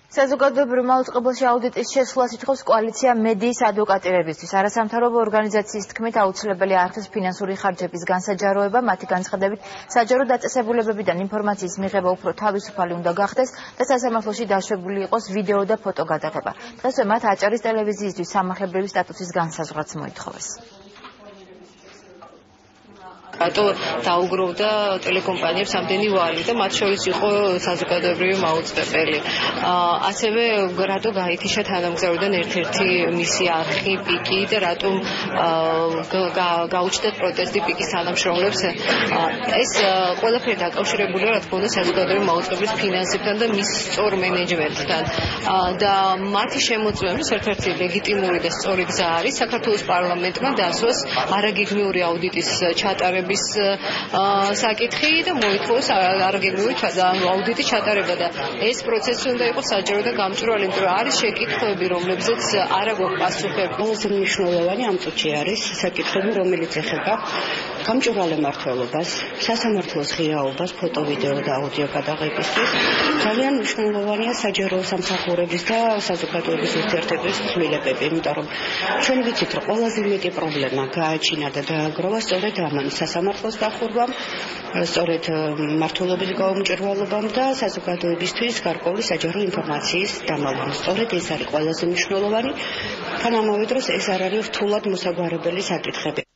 საზოგადოებრივ მაუწყებელში აუდიტის შესვლას ითხოვს კოალიცია მედიის ადვოკატირებისთვის. არასამთავრობო ორგანიზაციის თქმით, აუცილებელი არხის ფინანსური ხარჯების განსაჯაროება, მათი განცხადებით, საჯარო დაწესებულებებიდან ინფორმაციის მიღება უფრო თავისუფალი უნდა გახდეს და სასამართლოში დაშვებული იყოს ვიდეო და ფოტო გადაღება. დღესვე მათ აჭარის ტელევიზიისთვის სამართლებრივი სტატუსის განსაზღვრაც მოითხოვეს. რატო დაუგროვდა ტელეკომპანიებს ამდენი ვალი და მათ შორის იყო საზოგადოებრივი მაუწყებელი. ასევე რატო გაითიშა თანამგზავრიდან ერთ-ერთი მისი არხი პიკი და რატომ გაუჩნდათ პროტესტი პიკის თანამშრომლებს. ეს ყველაფერი დაკავშირებულია რა თქმა უნდა საზოგადოებრივი მაუწყებლის ფინანსებთან და მის სწორ მენეჯმენტთან. და მათი შემოწმების ერთ-ერთი ლეგიტიმური და სწორი გზა არის საქართველოს პარლამენტმა დასვას არაგეგმიური აუდიტის ჩატარება საკითხი და მოითხოვოს არაგეგმიური აუდიტის ჩატარება და ეს პროცესი უნდა იყოს საჯარო და გამჭვირვალე, იმიტომ რომ არის შეკითხვები, რომლებზეც არ აქვს პასუხები. ყველაზე მნიშვნელოვანი ამ წუთში არის საკითხები, რომელიც ეხება გამჭვირვალე მმართველობას, სასამართლოს ღიაობას, ფოტო, ვიდეო და აუდიო გადაღებისთვის. ძალიან მნიშვნელოვანია საჯარო სამსახურების და საზოგადოების ურთიერთობის ცვლილებები, იმიტომ რომ ჩვენ ვიცით, რომ ყველაზე მეტი პრობლემა გააჩინა და დააგროვა სწორედ ამან სასამართლოს დახურვამ, სწორედ მმართველობის გაუმჭირვალობამ და საზოგადოებისთვის გარკვეული საჯარო ინფორმაციის დამალვამ. სწორედ ეს არის ყველაზე მნიშვნელოვანი, თან ამავე დროს ეს არ არის რთულად მოსაგვარებელი საკითხები.